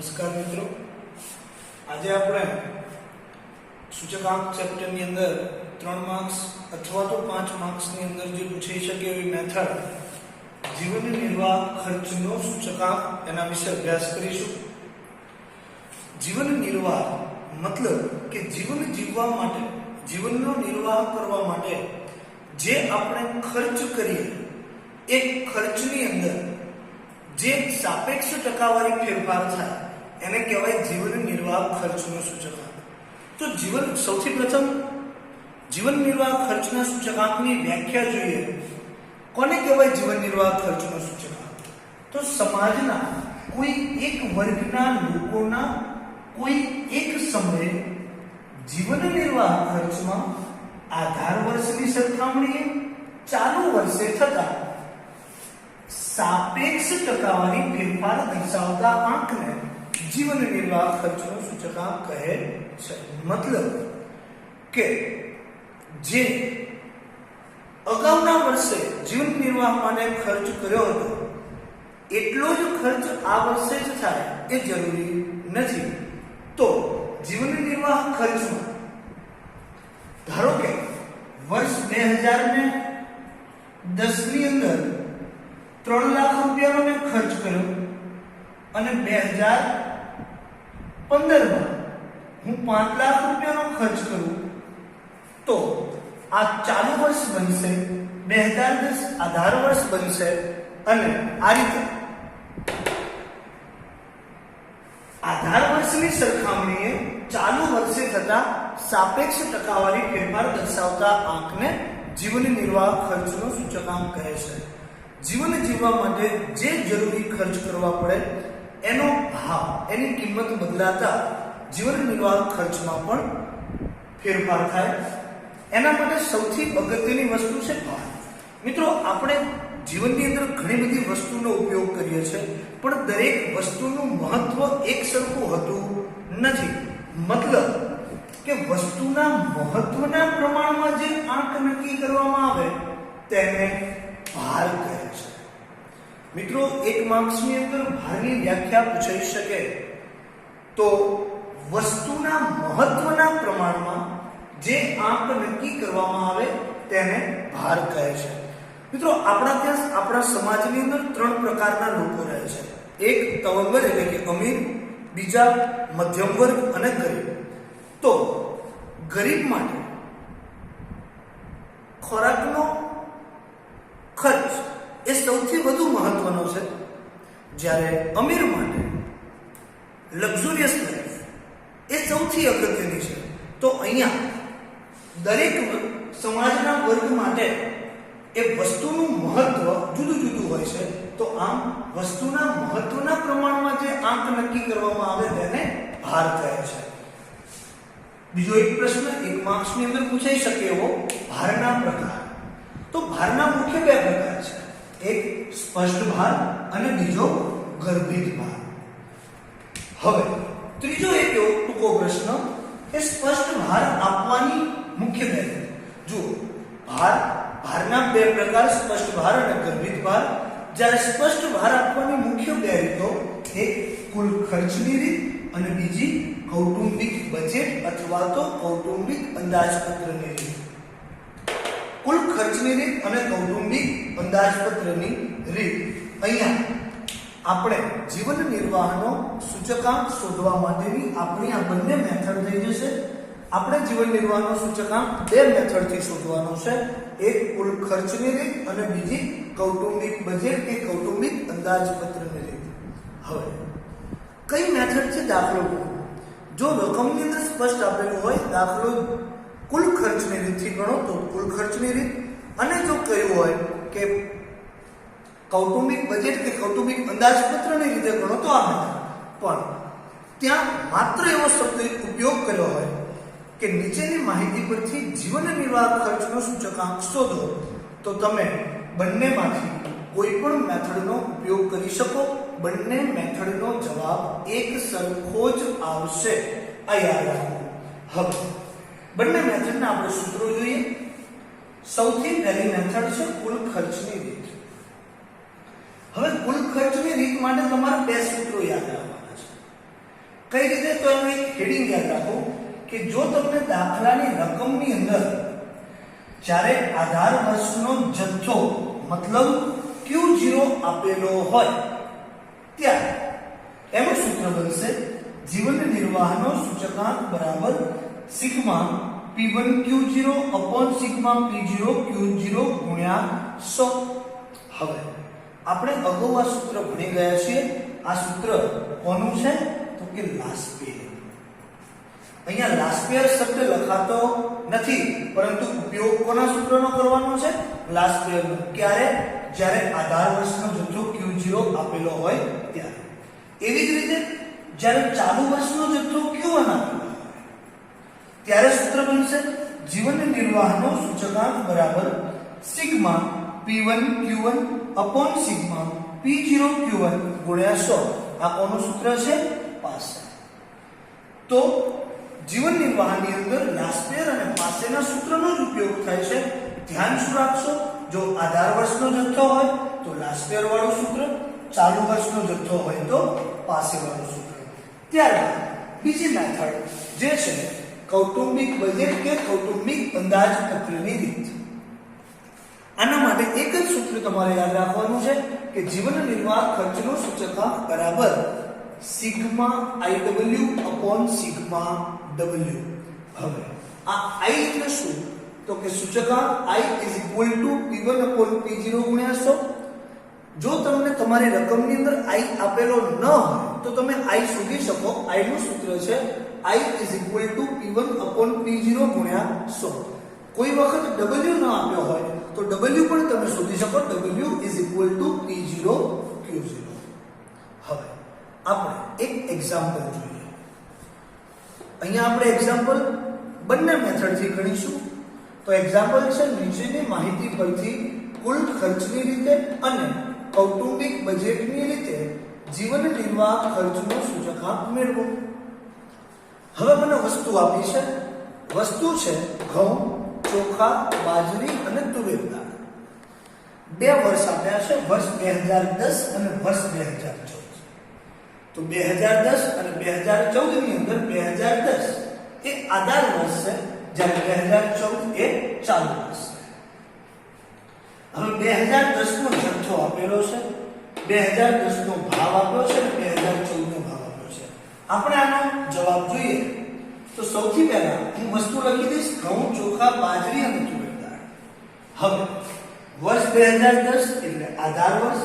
નમસ્કાર મિત્રો, આજે આપણે સૂચકાંક ચેપ્ટરની અંદર 3 માર્ક્સ અથવા તો 5 માર્ક્સની અંદર જે પૂછાઈ શકે એવી મેથડ જીવન નિર્વાહ ખર્ચનો સૂચકાંક એના વિશે અભ્યાસ કરીશું. જીવન નિર્વાહ મતલબ કે જીવન જીવવા માટે, જીવનનો નિર્વાહ કરવા માટે જે આપણે ખર્ચ કરીએ એ ખર્ચની અંદર જે સાપેક્ષ ટકાવારી ફેરફાર થાય એને કહેવાય જીવન નિર્વાહ ખર્ચનો સૂચકાંક. તો સૌથી પ્રથમ જીવન નિર્વાહ ખર્ચના સૂચકાંકની વ્યાખ્યા જોઈએ. કોને કહેવાય જીવન નિર્વાહ ખર્ચનો સૂચકાંક? તો સમાજના કોઈ એક વર્ગના લોકોના કોઈ એક સમયે જીવન નિર્વાહ ખર્ચમાં આધાર વર્ષની સરખામણીએ ચાલુ વર્ષે થતા સાપેક્ષ ટકાવારી ફેરફાર દર્શાવતા આંકને જીવન નિર્વાહ ખર્ચનો સૂચકાંક કહે છે. મતલબ કે જે અગાઉના વર્ષે જીવન નિર્વાહ માટે ખર્ચ કર્યો હતો એટલો જ ખર્ચ આ વર્ષે જ થાય એ જરૂરી નથી. તો જીવન નિર્વાહ ખર્ચમાં ધારો કે વર્ષ 2010 ની અંદર 3 લાખ રૂપિયાનો મેં ખર્ચ કર્યો અને 2015 માં હું 5 લાખ રૂપિયાનો ખર્ચ કરું તો આ ચાલુ વર્ષ બનશે, 2010 આધાર વર્ષ બનશે અને આ રીતે આધાર વર્ષની સરખામણીએ ચાલુ વર્ષે થતા સાપેક્ષ ટકાવારી ફેરફાર દર્શાવતા આંકને જીવન નિર્વાહ ખર્ચનો સૂચકાંક કહે છે. જીવન જીવવા માટે જે જરૂરી ખર્ચ કરવા પડે એનો ભાવ, એની કિંમત બદલાતા જીવન નિર્વાહ ખર્ચમાં પણ ફેરફાર થાય. એના માટે સૌથી અગત્યની વસ્તુ છે ભાવ. મિત્રો, આપણે જીવનની અંદર ઘણી બધી વસ્તુનો ઉપયોગ કરીએ છીએ, પણ દરેક વસ્તુનું મહત્વ એક સરખું હોતું નથી. મતલબ કે વસ્તુના મહત્વના પ્રમાણમાં જે આંક નક્કી કરવામાં આવે તેને ભાર કહે છે. મિત્રો, 1 માર્ક્સની અંદર ભારની વ્યાખ્યા પૂછાઈ શકે તો વસ્તુના મહત્વના પ્રમાણમાં જે આંક નક્કી કરવામાં આવે તેને ભાર કહે છે. મિત્રો, આપણા સમાજની અંદર 3 પ્રકારના લોકો રહે છે. એક તવંગર એટલે કે અમીર, બીજા મધ્યમ વર્ગ અને ગરીબ. તો ગરીબ માટે ખોરાકનો ખર્ચ એ સૌથી વધુ મહત્વનો છે, જ્યારે અમીર માટે લક્ઝુરિયસ લાઈફ એ સૌથી અગત્યની છે. તો અહીંયા દરેક સમાજના વર્ગ માટે એ વસ્તુનું મહત્વ જુદું જુદું હોય છે. તો આમ વસ્તુના મહત્વના પ્રમાણમાં જે આંક નક્કી કરવામાં આવે તેને ભાર કહે છે. બીજો એક પ્રશ્ન 1 માર્ક્સની અંદર પૂછાઈ શકે એવો ભારના પ્રકાર. તો ભારના મુખ્ય 2 પ્રકાર છે. એક સ્પષ્ટ ભાર અને બીજો ગર્ભિત ભાર. હવે ત્રીજો એક એવો ટૂંકો પ્રશ્ન કે સ્પષ્ટ ભાર આપવાની મુખ્ય 2 રીત. જુઓ, ભારના 2 પ્રકાર, સ્પષ્ટ ભાર અને ગર્ભિત ભાર. જ્યારે સ્પષ્ટ ભાર આપવાની મુખ્ય 2 રીતો, એક કુલ ખર્ચની રીત અને બીજી કૌટુંબિક બજેટ અથવા તો કૌટુંબિક અંદાજપત્રની રીત. કુલ ખર્ચની રીત અને કૌટુંબિક અંદાજપત્રની રીત. અહીંયા આપણે જીવન નિર્વાહનો સૂચકાંક શોધવા માટેની આપણી આ બંને મેથડ થઈ જશે. આપણે જીવન નિર્વાહનો સૂચકાંક 2 મેથડથી શોધવાનો છે. એક કુલ ખર્ચની રીત અને બીજી કૌટુંબિક બજેટ કે કૌટુંબિક અંદાજપત્રની રીત. હવે કઈ મેથડથી દાખલો ગણો? જો રકમની અંદર સ્પષ્ટ આપેલું હોય, દાખલો કુલ ખર્ચની રીતથી ગણો તો કુલ ખર્ચની રીત, અને જો કહ્યું હોય કે કૌટુંબિક બજેટ કે કૌટુંબિક અંદાજપત્રની રીતે ગણો તો આ મેથડ. પણ ત્યાં માત્ર એવો શબ્દ ઉપયોગ કર્યો હોય કે નીચેની માહિતી પરથી જીવન નિર્વાહ ખર્ચનો સૂચકાંક શોધો, તો તમે બંનેમાંથી કોઈ પણ મેથડનો ઉપયોગ કરી શકો. બંને મેથડનો જવાબ એક સરખો જ આવશે, આ યાદ રાખો. હવે બંને મેથડના આપણે સૂત્રો જોઈએ. સૌથી પહેલી મેથડ છે કુલ ખર્ચની રીત. હવે કુલ ખર્ચની રીત માટે તમારે 2 સૂત્રો યાદ રાખવાના છે. કઈ રીતે? તો એનું એક હેડિંગ યાદ રાખો કે જો તમને દાખલાની રકમની અંદર જ્યારે આધાર વર્ષનો જથ્થો મતલબ Q0 આપેલો હોય ત્યારે એનું સૂત્ર બનશે જીવન નિર્વાહનો સૂચકાંક બરાબર sigma P1 Q0 upon sigma P0 Q0 ગુણ્યા 100. હવે આપણે અગાઉ આ સૂત્ર ભણી ગયા છીએ. આ સૂત્ર કોનું છે? તો કે લાસ્પેયર. અહીંયા લાસ્પેયર શબ્દ લખાતો નથી, પરંતુ ઉપયોગ કોના સૂત્રનો કરવાનો છે? લાસ્પેયરનો. ક્યારે? જ્યારે આધાર વર્ષનો જથ્થો Q0 આપેલો હોય ત્યારે. એવી જ રીતે જ્યારે ચાલુ વર્ષનો જથ્થો Q1 આપેલો હોય ત્યારે સૂત્ર બનશે જીવન નિર્વાહનો સૂચકાંક બરાબર sigma P1 Q1 upon sigma P0 Q1 ગુણ્યા 100. આ કોનું સૂત્ર છે? પાસે. તો જીવન નિર્વાહની અંદર લાસ્પેયર અને પાસેના સૂત્રનો જ ઉપયોગ થાય છે. ધ્યાન શું રાખશો? જો આધાર વર્ષનો જથ્થો હોય તો લાસ્પેયર વાળું સૂત્ર, ચાલુ વર્ષનો જથ્થો હોય તો પાસે વાળું સૂત્ર. ત્યારબાદ બીજી મેથડ જે છે કૌટુંબિક બજેટ કે કૌટુંબિક અંદાજપત્રની રીત. આના માટે એક જ સૂત્ર તમારે યાદ રાખવાનું છે કે જીવન નિર્વાહ ખર્ચનો સૂચકાંક બરાબર sigma IW upon sigma W. હવે આ I એટલે શું? તો કે સૂચકાંક I is equal to P1 upon P0 ગુણ્યા 100. જો તમને તમારી રકમની અંદર I આપેલો ન હોય તો તમે I શોધી શકો. I નું સૂત્ર છે I is equal to P1 upon P0 ગુણ્યા 100. કોઈ વખત W ન આપ્યો હોય તો W પણ તમે શોધી શકો. W is equal to P0 Q0. હવે આપણે એક એક્ઝામ્પલ જોઈએ. અહીંયા આપણે એક્ઝામ્પલ બંને મેથડથી ગણીશું. તો એક્ઝામ્પલ છે નીચેની માહિતી પરથી કુલ ખર્ચની રીતે અને કૌટુંબિક બજેટની રીતે જીવન નિર્વાહ ખર્ચનો સૂચકાંક મેળવો. હવે મને વસ્તુ આપી છે. વસ્તુ છે ઘઉં, ચોખા, બાજરી અને તુવેર દાળ. 2 વર્ષ આપ્યા છે, વર્ષ 2010 અને વર્ષ 2014. તો 2010 અને 2014 ની અંદર 2010 એ આધાર વર્ષ છે, જ્યારે 2014 એ ચાલુ વર્ષ છે. હવે 2010 નો જથ્થો આપેલો છે, 2010 નો ભાવ આપ્યો છે અને 2014 નો ભાવ આપ્યો છે. આપણે આનો જવાબ જોઈએ તો સૌથી પહેલા હું વસ્તુ લખી દઈશ ઘઉં, ચોખા, બાજરી અને તુવેર દાળ. હવે વર્ષ 2010 એટલે આધાર વર્ષ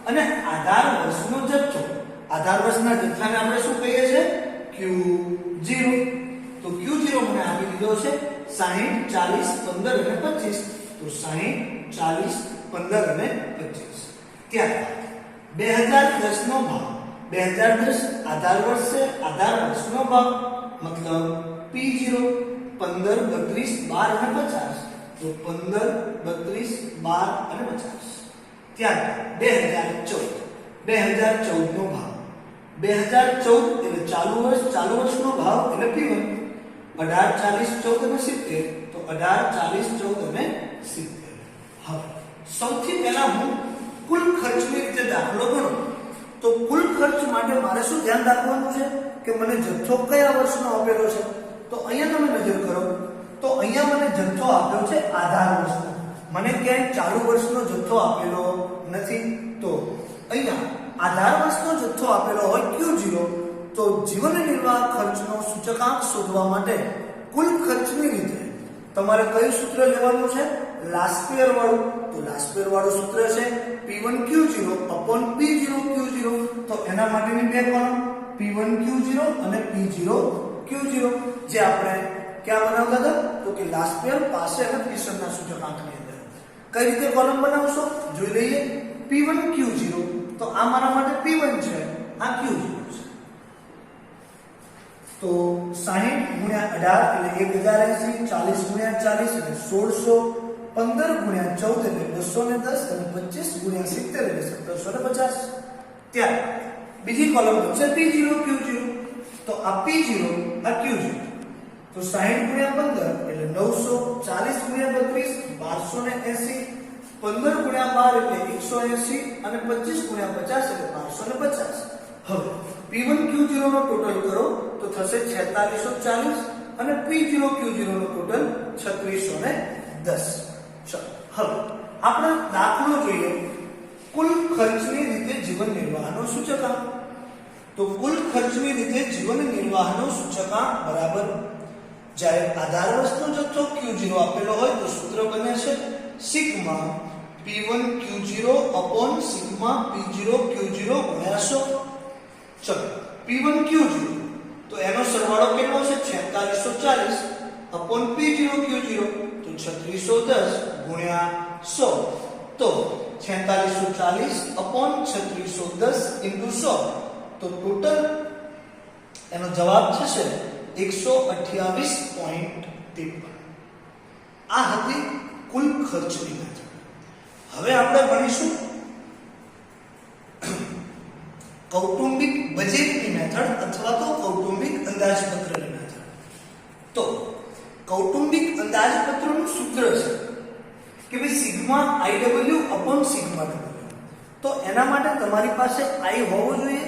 અને આધાર વર્ષનો જથ્થો. આધાર વર્ષના જથ્થાને આપણે શું કહીએ છીએ? Q0. તો Q0 મને આપી દીધો છે 60, 40, 15 અને 25. તો 60, 40, 15 અને 25. ત્યારબાદ 2010 નો ભાવ. 2010 આધાર વર્ષ છે, આધાર વર્ષનો ભાવ મતલબ P0 15, 32, 12 અને 50. તો 15, 32, 12 અને 50. ત્યારબાદ 2014. 2014 નો ભાવ. 2014 એટલે ચાલુ વર્ષનો ભાવ એટલે P1 18, 40, 14 અને 70. તો 18, 40, 14 અને 70. હવે સૌથી પહેલા હું કુલ ખર્ચની રીતે દાખલો ગણું. તો કુલ ખર્ચ માટે મારે શું ધ્યાન રાખવાનું છે કે મને જથ્થો કયા વર્ષનો આપેલો છે. તો અહીંયા તમે નજર કરો તો અહીંયા મને જથ્થો આપ્યો છે આધાર વર્ષનો. મને ક્યાંય ચાલુ વર્ષનો જથ્થો આપેલો નથી. તો અહીંયા આધાર વર્ષનો જથ્થો આપેલો હોય Q0. તો જીવન નિર્વાહ ખર્ચનો સૂચકાંક શોધવા માટે કુલ ખર્ચની રીતે તમારે કયું સૂત્ર લેવાનું છે? લાસ્પેયર વાળું. તો લાસ્પેયર વાળું સૂત્ર છે P1 Q0 upon P0 Q0. તો એના માટેની બે કોલમ P1 Q0 અને P0 Q0 જે આપણે ક્યાં બનાવતા હતા? તો કે લાસ્પેયર, પાસે અને પીસરના સૂચકાંકની અંદર. કઈ રીતે કોલમ બનાવશો જોઈ લઈએ. P1 Q0. તો આ મારા માટે P1 છે, આ Q0 છે. તો 60 ગુણ્યા 18 એટલે 1080, 40 ગુણ્યા 40 એટલે 1600, 15 ગુણ્યા 14 એટલે 210 અને 25 ગુણ્યા 70 એટલે 1750. ત્યાર બીજી કોલમ છે P0 Q0. તો આ P0 આ Q0. તો 60 ગુણ્યા 15 એટલે 900, 40 ગુણ્યા 32 1280, 15 ગુણ્યા 12 એટલે 180 અને 25 ગુણ્યા 50 એટલે 1250. હવે P1 Q0 નો ટોટલ કરો તો થશે 4640 અને P0 Q0 નો ટોટલ 3610. ચલો હવે આપણે દાખલો જોઈએ કુલ ખર્ચની રીતે જીવન નિર્વાહનો સૂચકાંક. તો કુલ ખર્ચની રીતે જીવન નિર્વાહનો સૂચકાંક બરાબર જ્યારે આધાર વસ્તુનો જથ્થો Q0 આપેલો હોય તો સૂત્ર બને છે sigma P1 Q0 upon sigma P0 Q0 ગુણ્યા 100. ચલો P1 Q0 તો એનો સરવાળો કેટલો છે 4640 upon P0 Q0 તો 3610 ગુણ્યા 100. તો 4640 upon 3610 into 100 તો ટોટલ એનો જવાબ થશે 128.53. આ હતી કુલ ખર્ચની મેથડ. હવે આપણે ભણીશું કૌટુંબિક બજેટની મેથડ અથવા તો કૌટુંબિક અંદાજપત્રની મેથડ. તો કૌટુંબિક અંદાજપત્રનું સૂત્ર છે કે ભાઈ sigma IW upon sigma W. તો એના માટે તમારી પાસે I હોવો જોઈએ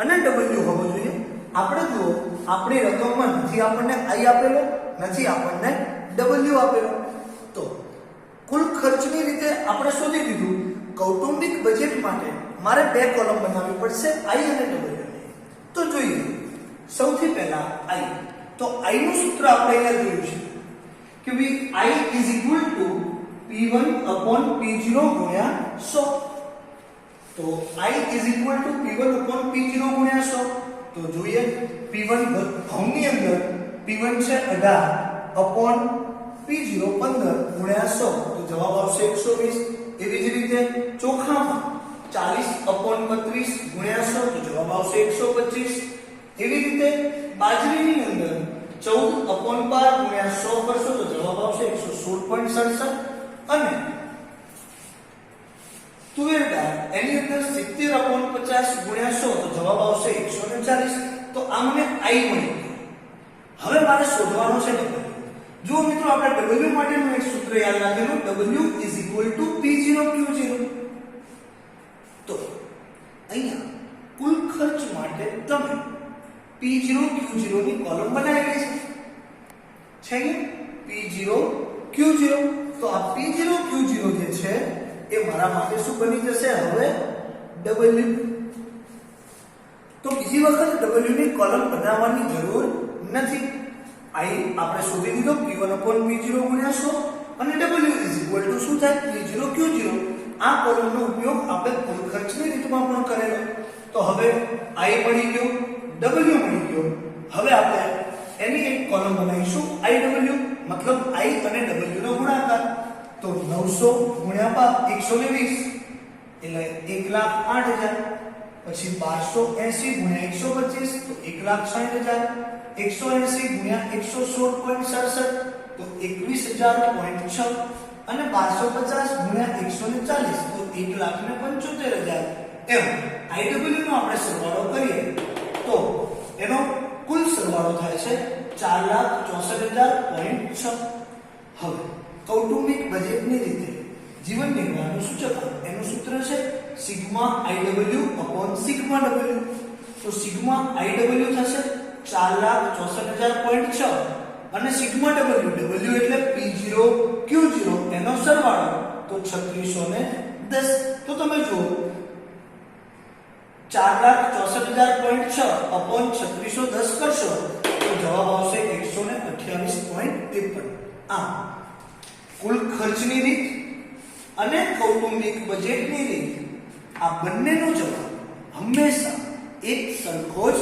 અને W હોવો જોઈએ. આપણે જુઓ આપણી રકમમાં નથી આપણને I આપેલો, નથી આપણને W આપેલો. તો કુલ ખર્ચની રીતે આપણે શોધી દીધું. કૌટુંબિક બજેટ માટે મારે બે કોલમ બનાવવી પડશે I અને W ની. તો જોઈએ સૌથી પહેલા I. તો I નું સૂત્ર આપણે અહીંયા જોયું છે કે ભાઈ I is equal to P1 upon P0 ગુણ્યા 100. તો I is equal to P1 upon P0 ગુણ્યા 100. તો જોઈએ P1 ભાગની અંદર P1 છે 18 upon P0 15 ગુણ્યા 100 તો જવાબ આવશે 120. એવી જ રીતે ચોખામાં 40 upon 32 ગુણ્યા 100 તો જવાબ આવશે 125. એવી રીતે બાજરીની અંદર 14 upon 12 ગુણ્યા 100 કરશો તો જવાબ આવશે 116.67. અને તુવેર દાળ એની અંદર 70 upon 50 ગુણ્યા 100 તો જવાબ આવશે 140. તો આ મને I મળી ગયું. હવે મારે શોધવાનો છે W. જો મિત્રો આપણે W માટેનું એક સૂત્ર યાદ રાખેલું W is equal to P0 Q0. તો અહીંયા કુલ ખર્ચ માટે તમે P0 Q0 ની કોલમ બનાવેલી છે P0 Q0. તો આ P0 Q0 જે છે એ મારા માટે શું બની જશે હવે W. તો બીજી વખત W ની કોલમ બનાવવાની જરૂર નથી. I આપણે શોધી દીધો P1 upon P0 ગુણ્યા 100 અને W is equal to શું થાય P0 Q0. આ કોલમનો ઉપયોગ આપણે કુલ ખર્ચની રીતમાં પણ કરેલો. તો હવે I મળી ગયો, W મળી ગયો. હવે આપણે એની એક કોલમ બનાવીશું IW મતલબ I અને W નો ગુણાકાર. તો 900 ગુણ્યા 120 એટલે 1,08,000. પછી 1280 ગુણ્યા 125 તો 1,60,000. 180 ગુણ્યા 116.67 તો 21,000.6 અને 1250 ગુણ્યા 140 તો 1,75,000. એમ IW નો આપણે સરવાળો કરીએ તો એનો કુલ સરવાળો થાય છે 4,64,000.6. હવે કૌટુંબિક બજેટની રીતે જીવન નિર્વાહનું સૂચકાંક એનું સૂત્ર છે sigma IW upon sigma W. તો સિગ્મા IW થશે 4,64,000.6 અને સિગ્મા W એટલે P0 Q0 એનો સરવાળો તો 3610. તો તમે જુઓ 4,64,000.6 upon 3610 કરશો તો જવાબ આવશે 128.53. આ કુલ ખર્ચની રીત અને કૌટુંબિક બજેટની રીત આ બંનેનો જવાબ હંમેશા એક સરખો જ